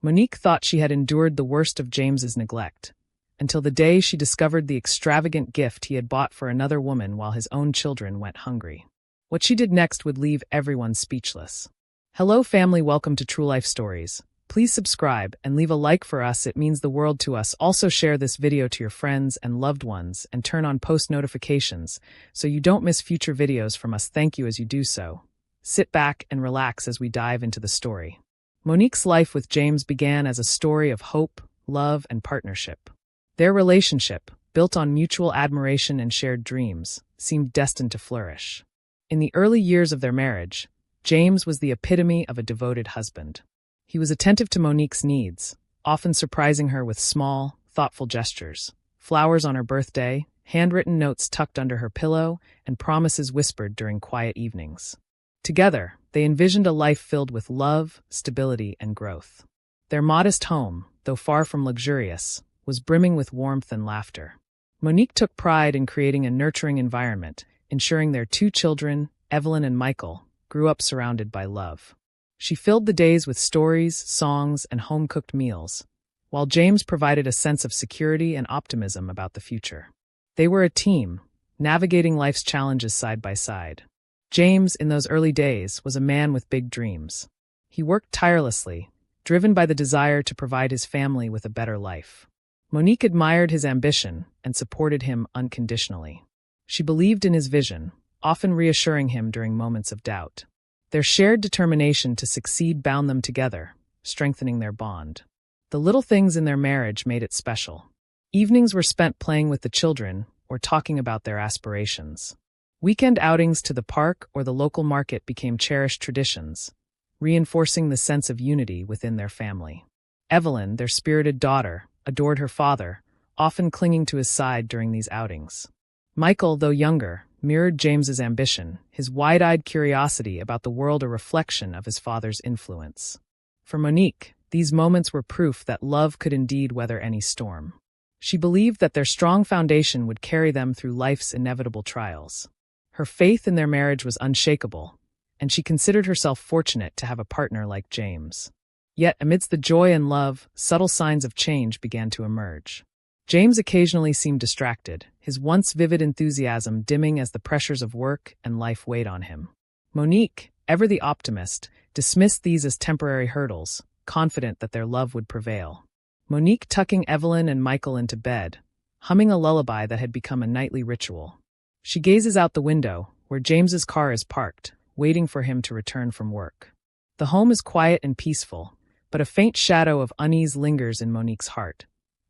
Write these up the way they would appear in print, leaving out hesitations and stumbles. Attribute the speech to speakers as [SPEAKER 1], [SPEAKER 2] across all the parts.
[SPEAKER 1] Monique thought she had endured the worst of James's neglect, until the day she discovered the extravagant gift he had bought for another woman while his own children went hungry. What she did next would leave everyone speechless. Hello family, welcome to True Life Stories. Please subscribe and leave a like for us, it means the world to us. Also share this video to your friends and loved ones and turn on post notifications so you don't miss future videos from us. Thank you as you do so. Sit back and relax as we dive into the story. Monique's life with James began as a story of hope, love, and partnership. Their relationship, built on mutual admiration and shared dreams, seemed destined to flourish. In the early years of their marriage, James was the epitome of a devoted husband. He was attentive to Monique's needs, often surprising her with small, thoughtful gestures, flowers on her birthday, handwritten notes tucked under her pillow, and promises whispered during quiet evenings. Together, they envisioned a life filled with love, stability, and growth. Their modest home, though far from luxurious, was brimming with warmth and laughter. Monique took pride in creating a nurturing environment, ensuring their two children, Evelyn and Michael, grew up surrounded by love. She filled the days with stories, songs, and home-cooked meals, while James provided a sense of security and optimism about the future. They were a team, navigating life's challenges side by side. James, in those early days, was a man with big dreams. He worked tirelessly, driven by the desire to provide his family with a better life. Monique admired his ambition and supported him unconditionally. She believed in his vision, often reassuring him during moments of doubt. Their shared determination to succeed bound them together, strengthening their bond. The little things in their marriage made it special. Evenings were spent playing with the children or talking about their aspirations. Weekend outings to the park or the local market became cherished traditions, reinforcing the sense of unity within their family. Evelyn, their spirited daughter, adored her father, often clinging to his side during these outings. Michael, though younger, mirrored James's ambition, his wide-eyed curiosity about the world a reflection of his father's influence. For Monique, these moments were proof that love could indeed weather any storm. She believed that their strong foundation would carry them through life's inevitable trials. Her faith in their marriage was unshakable, and she considered herself fortunate to have a partner like James. Yet, amidst the joy and love, subtle signs of change began to emerge. James occasionally seemed distracted, his once vivid enthusiasm dimming as the pressures of work and life weighed on him. Monique, ever the optimist, dismissed these as temporary hurdles, confident that their love would prevail. Monique tucking Evelyn and Michael into bed, humming a lullaby that had become a nightly ritual. She gazes out the window, where James's car is parked, waiting for him to return from work. The home is quiet and peaceful, but a faint shadow of unease lingers in Monique's heart.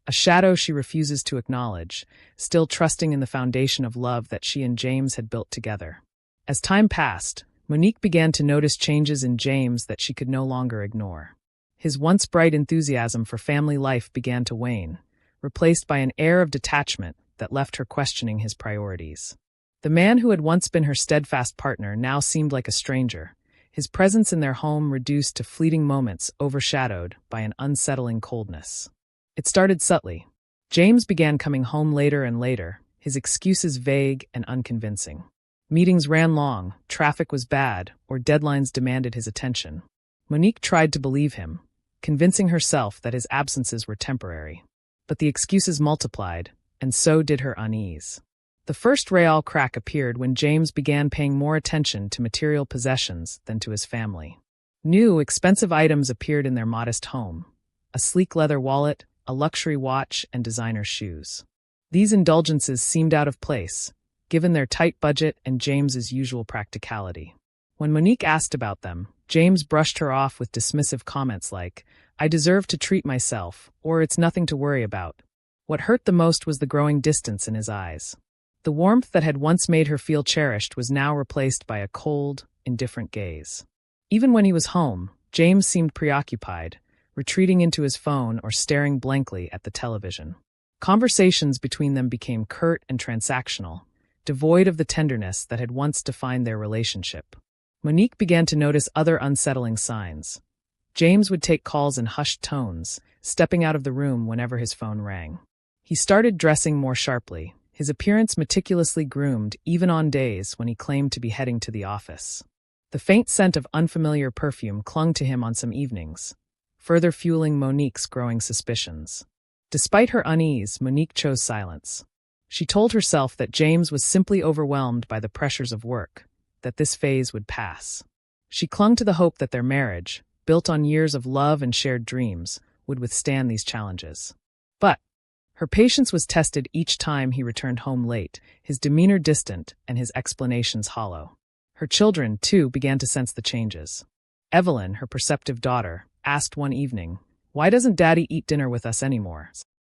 [SPEAKER 1] A shadow she refuses to acknowledge, still trusting in the foundation of love that she and James had built together. As time passed, Monique began to notice changes in James that she could no longer ignore. His once bright enthusiasm for family life began to wane, replaced by an air of detachment that left her questioning his priorities. The man who had once been her steadfast partner now seemed like a stranger, his presence in their home reduced to fleeting moments overshadowed by an unsettling coldness. It started subtly. James began coming home later and later, his excuses vague and unconvincing. Meetings ran long, traffic was bad, or deadlines demanded his attention. Monique tried to believe him, convincing herself that his absences were temporary. But the excuses multiplied, and so did her unease. The first real crack appeared when James began paying more attention to material possessions than to his family. New, expensive items appeared in their modest home: a sleek leather wallet, a luxury watch, and designer shoes. These indulgences seemed out of place, given their tight budget and James's usual practicality. When Monique asked about them, James brushed her off with dismissive comments like, "I deserve to treat myself," or "It's nothing to worry about." What hurt the most was the growing distance in his eyes. The warmth that had once made her feel cherished was now replaced by a cold, indifferent gaze. Even when he was home, James seemed preoccupied, retreating into his phone or staring blankly at the television. Conversations between them became curt and transactional, devoid of the tenderness that had once defined their relationship. Monique began to notice other unsettling signs. James would take calls in hushed tones, stepping out of the room whenever his phone rang. He started dressing more sharply, his appearance meticulously groomed even on days when he claimed to be heading to the office. The faint scent of unfamiliar perfume clung to him on some evenings, further fueling Monique's growing suspicions. Despite her unease, Monique chose silence. She told herself that James was simply overwhelmed by the pressures of work, that this phase would pass. She clung to the hope that their marriage, built on years of love and shared dreams, would withstand these challenges. But her patience was tested each time he returned home late, his demeanor distant and his explanations hollow. Her children, too, began to sense the changes. Evelyn, her perceptive daughter, asked one evening, "Why doesn't Daddy eat dinner with us anymore?"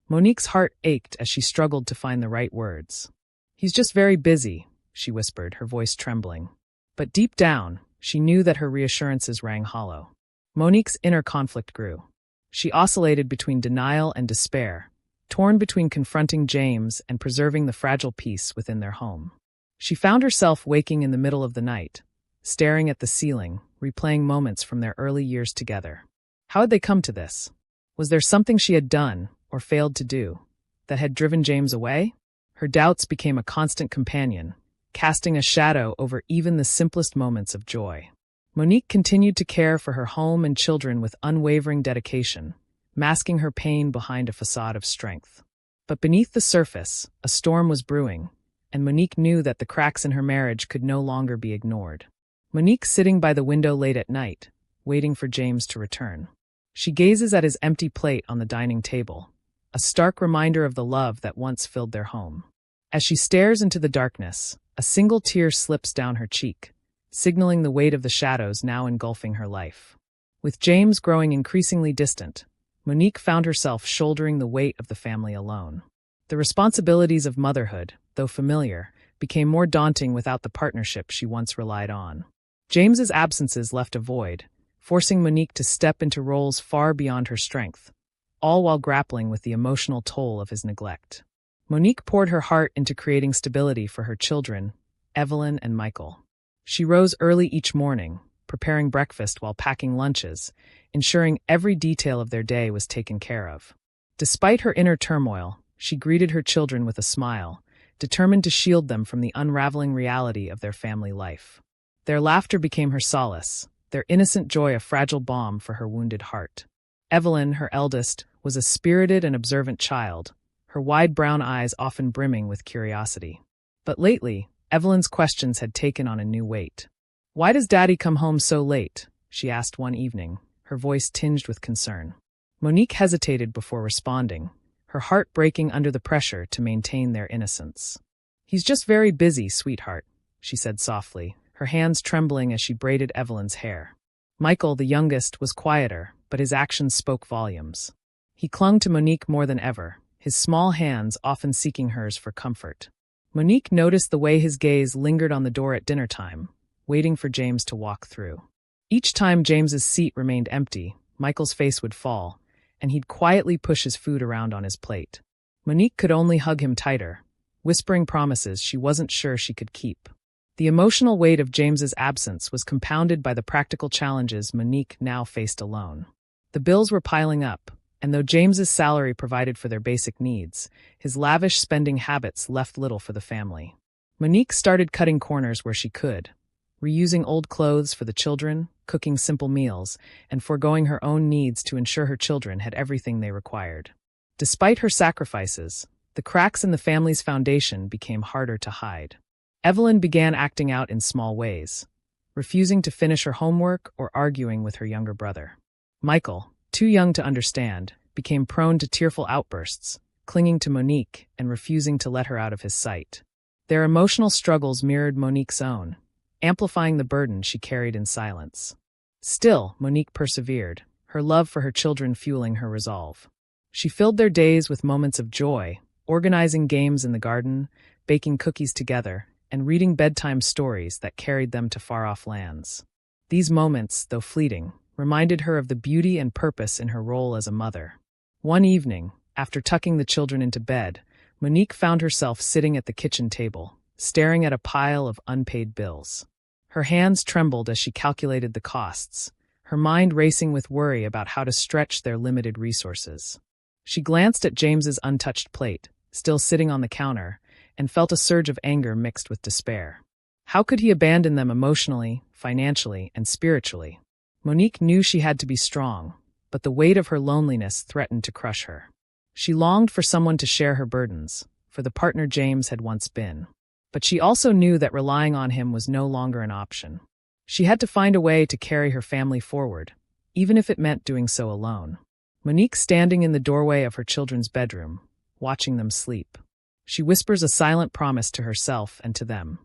[SPEAKER 1] Monique's heart ached as she struggled to find the right words. "He's just very busy," she whispered, her voice trembling. But deep down, she knew that her reassurances rang hollow. Monique's inner conflict grew. She oscillated between denial and despair, torn between confronting James and preserving the fragile peace within their home. She found herself waking in the middle of the night, staring at the ceiling, replaying moments from their early years together. How had they come to this? Was there something she had done, or failed to do, that had driven James away? Her doubts became a constant companion, casting a shadow over even the simplest moments of joy. Monique continued to care for her home and children with unwavering dedication, masking her pain behind a facade of strength. But beneath the surface, a storm was brewing, and Monique knew that the cracks in her marriage could no longer be ignored. Monique sitting by the window late at night, waiting for James to return. She gazes at his empty plate on the dining table, a stark reminder of the love that once filled their home. As she stares into the darkness, a single tear slips down her cheek, signaling the weight of the shadows now engulfing her life. With James growing increasingly distant, Monique found herself shouldering the weight of the family alone. The responsibilities of motherhood, though familiar, became more daunting without the partnership she once relied on. James's absences left a void, forcing Monique to step into roles far beyond her strength, all while grappling with the emotional toll of his neglect. Monique poured her heart into creating stability for her children, Evelyn and Michael. She rose early each morning, preparing breakfast while packing lunches, ensuring every detail of their day was taken care of. Despite her inner turmoil, she greeted her children with a smile, determined to shield them from the unraveling reality of their family life. Their laughter became her solace, their innocent joy a fragile balm for her wounded heart. Evelyn, her eldest, was a spirited and observant child, her wide brown eyes often brimming with curiosity. But lately, Evelyn's questions had taken on a new weight. "Why does Daddy come home so late?" she asked one evening, her voice tinged with concern. Monique hesitated before responding, her heart breaking under the pressure to maintain their innocence. "He's just very busy, sweetheart," she said softly, her hands trembling as she braided Evelyn's hair. Michael, the youngest, was quieter, but his actions spoke volumes. He clung to Monique more than ever, his small hands often seeking hers for comfort. Monique noticed the way his gaze lingered on the door at dinner time, waiting for James to walk through. Each time James's seat remained empty, Michael's face would fall, and he'd quietly push his food around on his plate. Monique could only hug him tighter, whispering promises she wasn't sure she could keep. The emotional weight of James's absence was compounded by the practical challenges Monique now faced alone. The bills were piling up, and though James's salary provided for their basic needs, his lavish spending habits left little for the family. Monique started cutting corners where she could, reusing old clothes for the children, cooking simple meals, and foregoing her own needs to ensure her children had everything they required. Despite her sacrifices, the cracks in the family's foundation became harder to hide. Evelyn began acting out in small ways, refusing to finish her homework or arguing with her younger brother. Michael, too young to understand, became prone to tearful outbursts, clinging to Monique and refusing to let her out of his sight. Their emotional struggles mirrored Monique's own, amplifying the burden she carried in silence. Still, Monique persevered, her love for her children fueling her resolve. She filled their days with moments of joy, organizing games in the garden, baking cookies together, and reading bedtime stories that carried them to far-off lands. These moments, though fleeting, reminded her of the beauty and purpose in her role as a mother. One evening, after tucking the children into bed, Monique found herself sitting at the kitchen table, staring at a pile of unpaid bills. Her hands trembled as she calculated the costs, her mind racing with worry about how to stretch their limited resources. She glanced at James's untouched plate, still sitting on the counter, and felt a surge of anger mixed with despair. How could he abandon them emotionally, financially, and spiritually? Monique knew she had to be strong, but the weight of her loneliness threatened to crush her. She longed for someone to share her burdens, for the partner James had once been. But she also knew that relying on him was no longer an option. She had to find a way to carry her family forward, even if it meant doing so alone. Monique standing in the doorway of her children's bedroom, watching them sleep. She whispers a silent promise to herself and to them.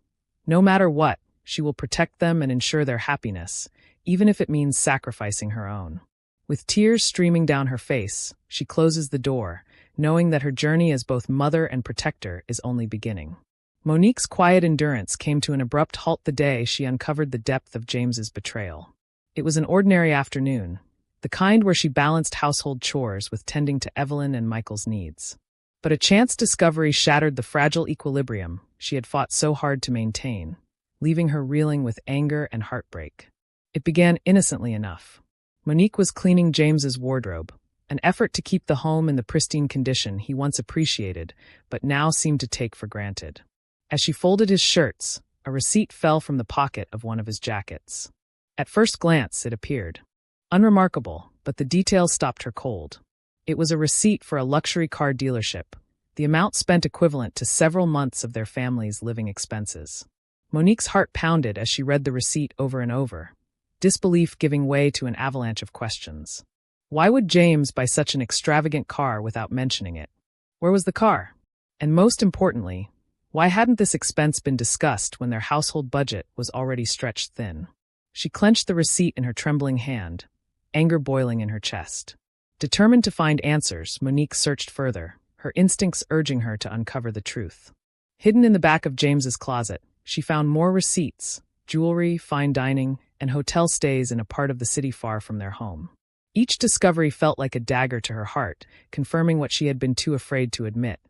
[SPEAKER 1] No matter what, she will protect them and ensure their happiness, even if it means sacrificing her own. With tears streaming down her face, she closes the door, knowing that her journey as both mother and protector is only beginning. Monique's quiet endurance came to an abrupt halt the day she uncovered the depth of James's betrayal. It was an ordinary afternoon, the kind where she balanced household chores with tending to Evelyn and Michael's needs. But a chance discovery shattered the fragile equilibrium she had fought so hard to maintain, leaving her reeling with anger and heartbreak. It began innocently enough. Monique was cleaning James's wardrobe, an effort to keep the home in the pristine condition he once appreciated, but now seemed to take for granted. As she folded his shirts, a receipt fell from the pocket of one of his jackets. At first glance, it appeared unremarkable, but the details stopped her cold. It was a receipt for a luxury car dealership, the amount spent equivalent to several months of their family's living expenses. Monique's heart pounded as she read the receipt over and over, disbelief giving way to an avalanche of questions. Why would James buy such an extravagant car without mentioning it? Where was the car? And most importantly, why hadn't this expense been discussed when their household budget was already stretched thin? She clenched the receipt in her trembling hand, anger boiling in her chest. Determined to find answers, Monique searched further, her instincts urging her to uncover the truth. Hidden in the back of James's closet, she found more receipts, jewelry, fine dining, and hotel stays in a part of the city far from their home. Each discovery felt like a dagger to her heart, confirming what she had been too afraid to admit.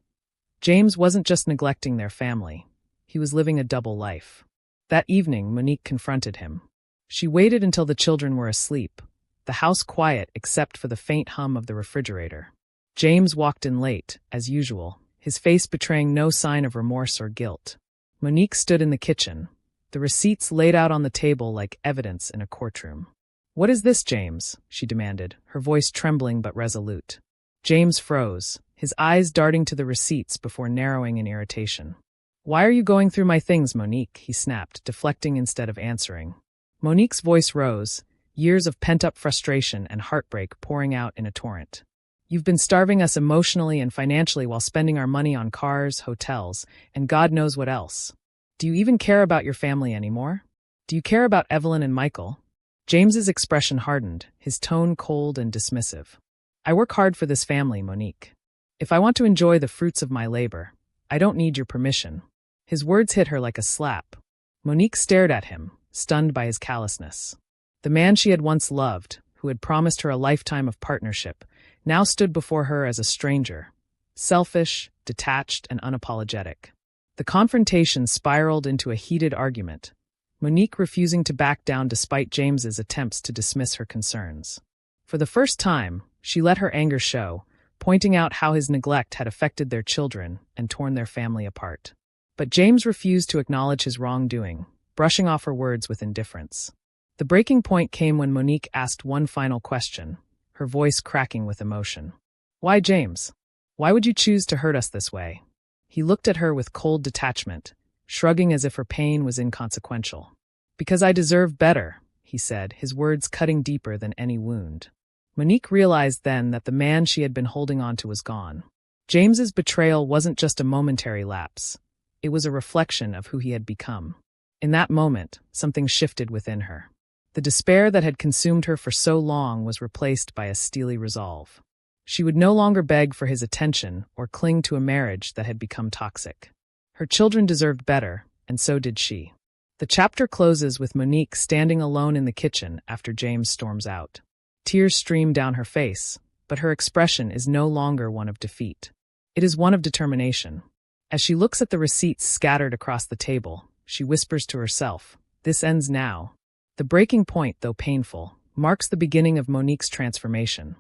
[SPEAKER 1] James wasn't just neglecting their family. He was living a double life. That evening, Monique confronted him. She waited until the children were asleep, the house quiet except for the faint hum of the refrigerator. James walked in late, as usual, his face betraying no sign of remorse or guilt. Monique stood in the kitchen, the receipts laid out on the table like evidence in a courtroom. "What is this, James?" she demanded, her voice trembling but resolute. James froze, his eyes darting to the receipts before narrowing in irritation. "Why are you going through my things, Monique?" he snapped, deflecting instead of answering. Monique's voice rose, years of pent-up frustration and heartbreak pouring out in a torrent. "You've been starving us emotionally and financially while spending our money on cars, hotels, and God knows what else. Do you even care about your family anymore? Do you care about Evelyn and Michael?" James's expression hardened, his tone cold and dismissive. "I work hard for this family, Monique. If I want to enjoy the fruits of my labor, I don't need your permission." His words hit her like a slap. Monique stared at him, stunned by his callousness. The man she had once loved, who had promised her a lifetime of partnership, now stood before her as a stranger, selfish, detached, and unapologetic. The confrontation spiraled into a heated argument, Monique refusing to back down despite James's attempts to dismiss her concerns. For the first time, she let her anger show, pointing out how his neglect had affected their children and torn their family apart. But James refused to acknowledge his wrongdoing, brushing off her words with indifference. The breaking point came when Monique asked one final question, her voice cracking with emotion. "Why, James? Why would you choose to hurt us this way?" He looked at her with cold detachment, shrugging as if her pain was inconsequential. "Because I deserve better," he said, his words cutting deeper than any wound. Monique realized then that the man she had been holding on to was gone. James's betrayal wasn't just a momentary lapse. It was a reflection of who he had become. In that moment, something shifted within her. The despair that had consumed her for so long was replaced by a steely resolve. She would no longer beg for his attention or cling to a marriage that had become toxic. Her children deserved better, and so did she. The chapter closes with Monique standing alone in the kitchen after James storms out. Tears stream down her face, but her expression is no longer one of defeat. It is one of determination. As she looks at the receipts scattered across the table, she whispers to herself, "This ends now." The breaking point, though painful, marks the beginning of Monique's transformation.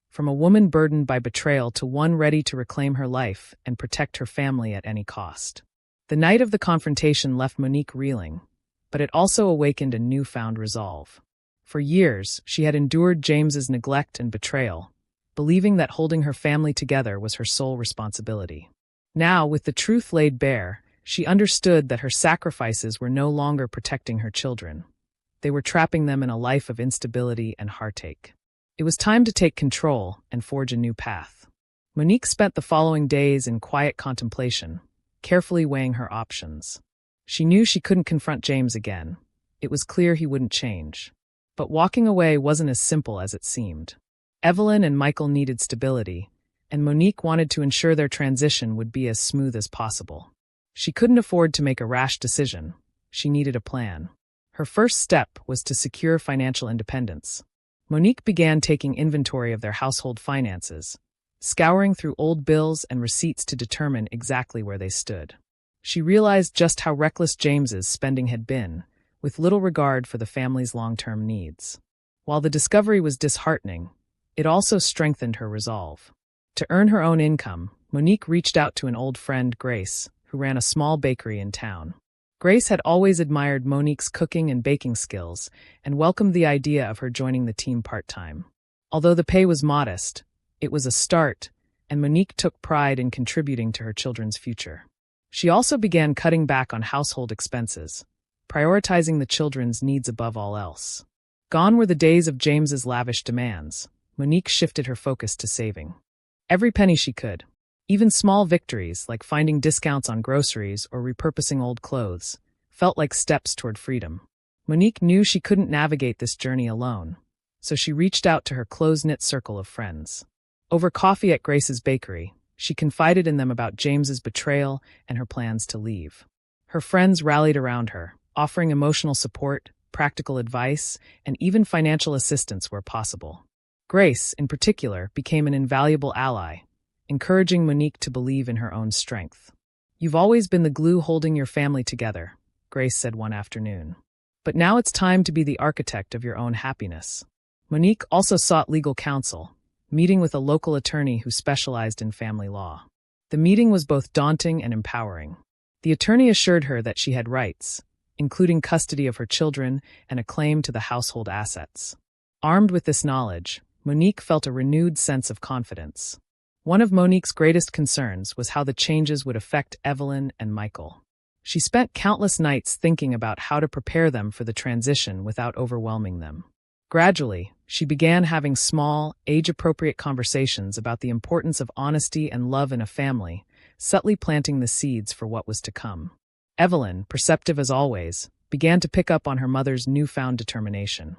[SPEAKER 1] From a woman burdened by betrayal to one ready to reclaim her life and protect her family at any cost. The night of the confrontation left Monique reeling, but it also awakened a newfound resolve. For years, she had endured James's neglect and betrayal, believing that holding her family together was her sole responsibility. Now, with the truth laid bare, she understood that her sacrifices were no longer protecting her children. They were trapping them in a life of instability and heartache. It was time to take control and forge a new path. Monique spent the following days in quiet contemplation, carefully weighing her options. She knew she couldn't confront James again. It was clear he wouldn't change. But walking away wasn't as simple as it seemed. Evelyn and Michael needed stability, and Monique wanted to ensure their transition would be as smooth as possible. She couldn't afford to make a rash decision. She needed a plan. Her first step was to secure financial independence. Monique began taking inventory of their household finances, scouring through old bills and receipts to determine exactly where they stood. She realized just how reckless James's spending had been, with little regard for the family's long-term needs. While the discovery was disheartening, it also strengthened her resolve. To earn her own income, Monique reached out to an old friend, Grace, who ran a small bakery in town. Grace had always admired Monique's cooking and baking skills and welcomed the idea of her joining the team part-time. Although the pay was modest, it was a start, and Monique took pride in contributing to her children's future. She also began cutting back on household expenses, prioritizing the children's needs above all else. Gone were the days of James's lavish demands. Monique shifted her focus to saving. Every penny she could. Even small victories, like finding discounts on groceries or repurposing old clothes, felt like steps toward freedom. Monique knew she couldn't navigate this journey alone, so she reached out to her close-knit circle of friends. Over coffee at Grace's bakery, she confided in them about James's betrayal and her plans to leave. Her friends rallied around her, offering emotional support, practical advice, and even financial assistance where possible. Grace, in particular, became an invaluable ally, encouraging Monique to believe in her own strength. "You've always been the glue holding your family together," Grace said one afternoon. "But now it's time to be the architect of your own happiness." Monique also sought legal counsel, meeting with a local attorney who specialized in family law. The meeting was both daunting and empowering. The attorney assured her that she had rights, including custody of her children and a claim to the household assets. Armed with this knowledge, Monique felt a renewed sense of confidence. One of Monique's greatest concerns was how the changes would affect Evelyn and Michael. She spent countless nights thinking about how to prepare them for the transition without overwhelming them. Gradually, she began having small, age-appropriate conversations about the importance of honesty and love in a family, subtly planting the seeds for what was to come. Evelyn, perceptive as always, began to pick up on her mother's newfound determination.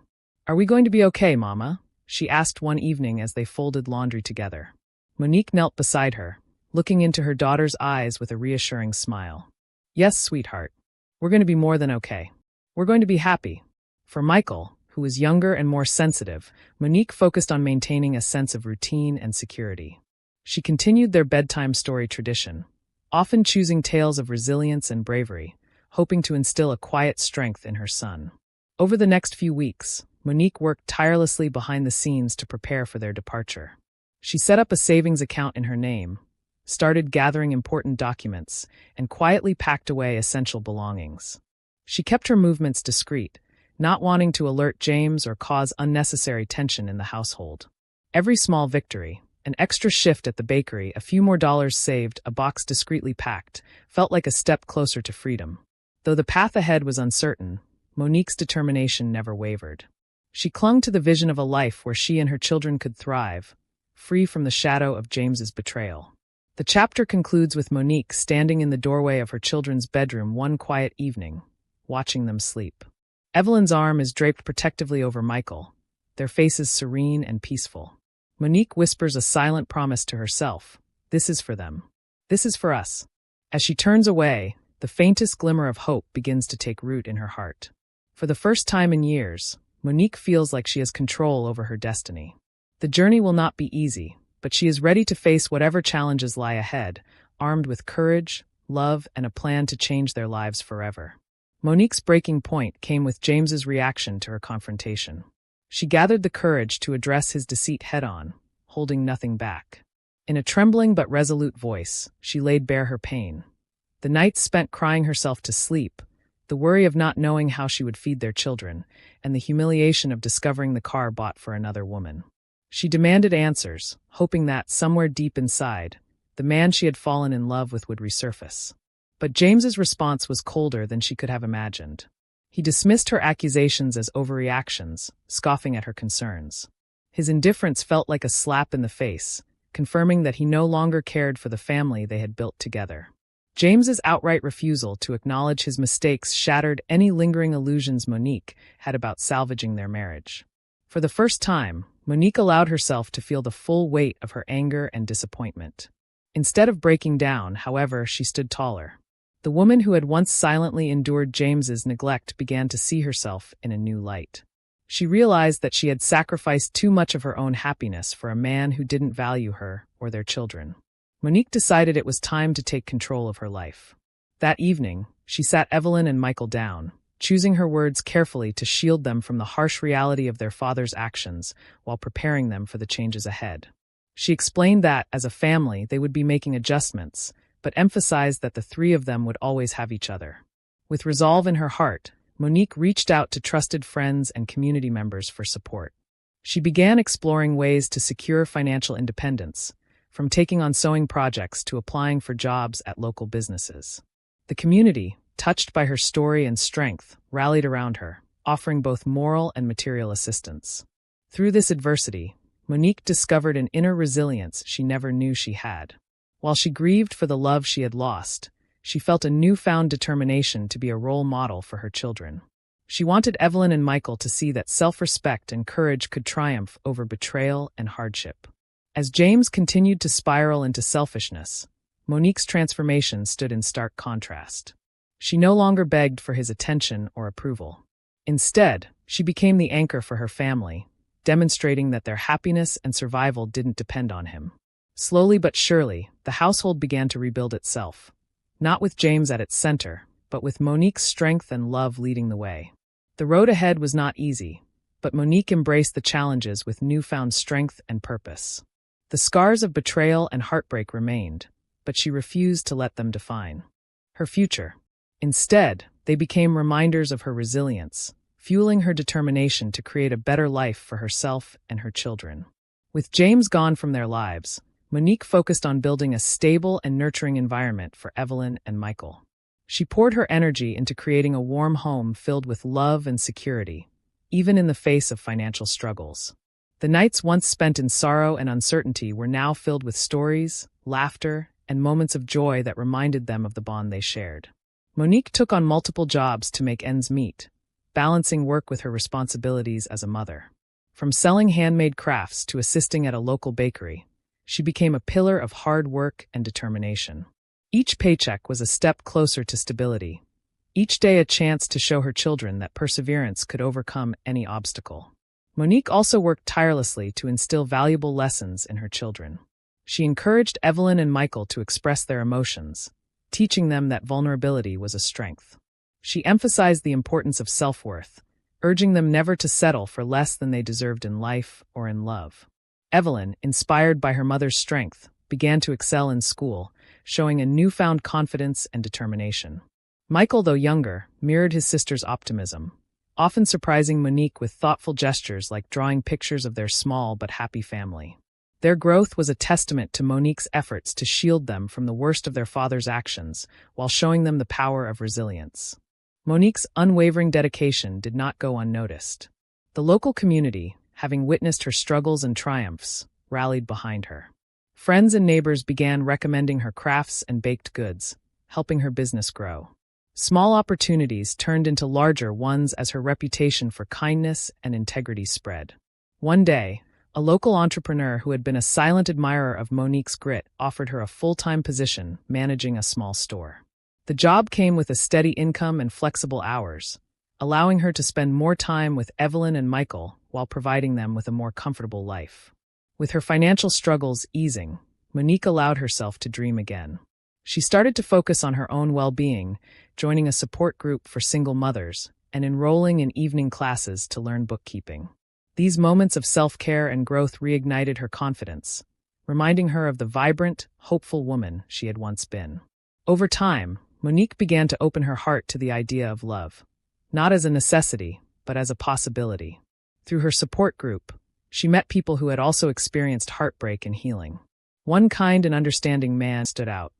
[SPEAKER 1] "Are we going to be okay, Mama?" she asked one evening as they folded laundry together. Monique knelt beside her, looking into her daughter's eyes with a reassuring smile. "Yes, sweetheart. We're going to be more than okay. We're going to be happy." For Michael, who was younger and more sensitive, Monique focused on maintaining a sense of routine and security. She continued their bedtime story tradition, often choosing tales of resilience and bravery, hoping to instill a quiet strength in her son. Over the next few weeks, Monique worked tirelessly behind the scenes to prepare for their departure. She set up a savings account in her name, started gathering important documents, and quietly packed away essential belongings. She kept her movements discreet, not wanting to alert James or cause unnecessary tension in the household. Every small victory, an extra shift at the bakery, a few more dollars saved, a box discreetly packed, felt like a step closer to freedom. Though the path ahead was uncertain, Monique's determination never wavered. She clung to the vision of a life where she and her children could thrive, free from the shadow of James's betrayal. The chapter concludes with Monique standing in the doorway of her children's bedroom one quiet evening, watching them sleep. Evelyn's arm is draped protectively over Michael, their faces serene and peaceful. Monique whispers a silent promise to herself. This is for them. This is for us. As she turns away, the faintest glimmer of hope begins to take root in her heart. For the first time in years, Monique feels like she has control over her destiny. The journey will not be easy, but she is ready to face whatever challenges lie ahead, armed with courage, love, and a plan to change their lives forever. Monique's breaking point came with James's reaction to her confrontation. She gathered the courage to address his deceit head-on, holding nothing back. In a trembling but resolute voice, she laid bare her pain. The nights spent crying herself to sleep, the worry of not knowing how she would feed their children, and the humiliation of discovering the car bought for another woman. She demanded answers, hoping that, somewhere deep inside, the man she had fallen in love with would resurface. But James's response was colder than she could have imagined. He dismissed her accusations as overreactions, scoffing at her concerns. His indifference felt like a slap in the face, confirming that he no longer cared for the family they had built together. James's outright refusal to acknowledge his mistakes shattered any lingering illusions Monique had about salvaging their marriage. For the first time, Monique allowed herself to feel the full weight of her anger and disappointment. Instead of breaking down, however, she stood taller. The woman who had once silently endured James's neglect began to see herself in a new light. She realized that she had sacrificed too much of her own happiness for a man who didn't value her or their children. Monique decided it was time to take control of her life. That evening, she sat Evelyn and Michael down, choosing her words carefully to shield them from the harsh reality of their father's actions while preparing them for the changes ahead. She explained that, as a family, they would be making adjustments, but emphasized that the three of them would always have each other. With resolve in her heart, Monique reached out to trusted friends and community members for support. She began exploring ways to secure financial independence, from taking on sewing projects to applying for jobs at local businesses. The community, touched by her story and strength, rallied around her, offering both moral and material assistance. Through this adversity, Monique discovered an inner resilience she never knew she had. While she grieved for the love she had lost, she felt a newfound determination to be a role model for her children. She wanted Evelyn and Michael to see that self-respect and courage could triumph over betrayal and hardship. As James continued to spiral into selfishness, Monique's transformation stood in stark contrast. She no longer begged for his attention or approval. Instead, she became the anchor for her family, demonstrating that their happiness and survival didn't depend on him. Slowly but surely, the household began to rebuild itself, not with James at its center, but with Monique's strength and love leading the way. The road ahead was not easy, but Monique embraced the challenges with newfound strength and purpose. The scars of betrayal and heartbreak remained, but she refused to let them define her future. Instead, they became reminders of her resilience, fueling her determination to create a better life for herself and her children. With James gone from their lives, Monique focused on building a stable and nurturing environment for Evelyn and Michael. She poured her energy into creating a warm home filled with love and security, even in the face of financial struggles. The nights once spent in sorrow and uncertainty were now filled with stories, laughter, and moments of joy that reminded them of the bond they shared. Monique took on multiple jobs to make ends meet, balancing work with her responsibilities as a mother. From selling handmade crafts to assisting at a local bakery, she became a pillar of hard work and determination. Each paycheck was a step closer to stability, each day a chance to show her children that perseverance could overcome any obstacle. Monique also worked tirelessly to instill valuable lessons in her children. She encouraged Evelyn and Michael to express their emotions, teaching them that vulnerability was a strength. She emphasized the importance of self-worth, urging them never to settle for less than they deserved in life or in love. Evelyn, inspired by her mother's strength, began to excel in school, showing a newfound confidence and determination. Michael, though younger, mirrored his sister's optimism, often surprising Monique with thoughtful gestures like drawing pictures of their small but happy family. Their growth was a testament to Monique's efforts to shield them from the worst of their father's actions while showing them the power of resilience. Monique's unwavering dedication did not go unnoticed. The local community, having witnessed her struggles and triumphs, rallied behind her. Friends and neighbors began recommending her crafts and baked goods, helping her business grow. Small opportunities turned into larger ones as her reputation for kindness and integrity spread. One day, a local entrepreneur who had been a silent admirer of Monique's grit offered her a full-time position managing a small store. The job came with a steady income and flexible hours, allowing her to spend more time with Evelyn and Michael while providing them with a more comfortable life. With her financial struggles easing, Monique allowed herself to dream again. She started to focus on her own well-being, joining a support group for single mothers and enrolling in evening classes to learn bookkeeping. These moments of self-care and growth reignited her confidence, reminding her of the vibrant, hopeful woman she had once been. Over time, Monique began to open her heart to the idea of love, not as a necessity, but as a possibility. Through her support group, she met people who had also experienced heartbreak and healing. One kind and understanding man stood out.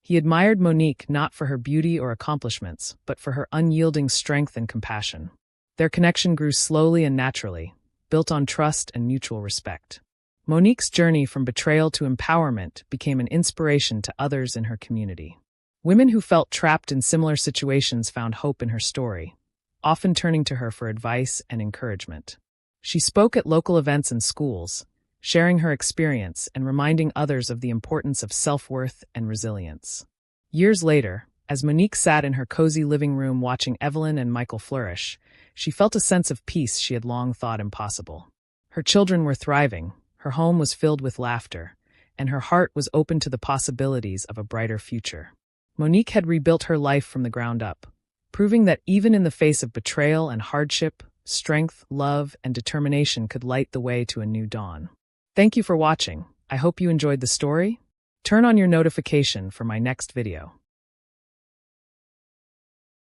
[SPEAKER 1] He admired Monique not for her beauty or accomplishments, but for her unyielding strength and compassion. Their connection grew slowly and naturally, built on trust and mutual respect. Monique's journey from betrayal to empowerment became an inspiration to others in her community. Women who felt trapped in similar situations found hope in her story, often turning to her for advice and encouragement. She spoke at local events and schools, sharing her experience and reminding others of the importance of self-worth and resilience. Years later, as Monique sat in her cozy living room watching Evelyn and Michael flourish, she felt a sense of peace she had long thought impossible. Her children were thriving, her home was filled with laughter, and her heart was open to the possibilities of a brighter future. Monique had rebuilt her life from the ground up, proving that even in the face of betrayal and hardship, strength, love, and determination could light the way to a new dawn. Thank you for watching. I hope you enjoyed the story. Turn on your notification for my next video.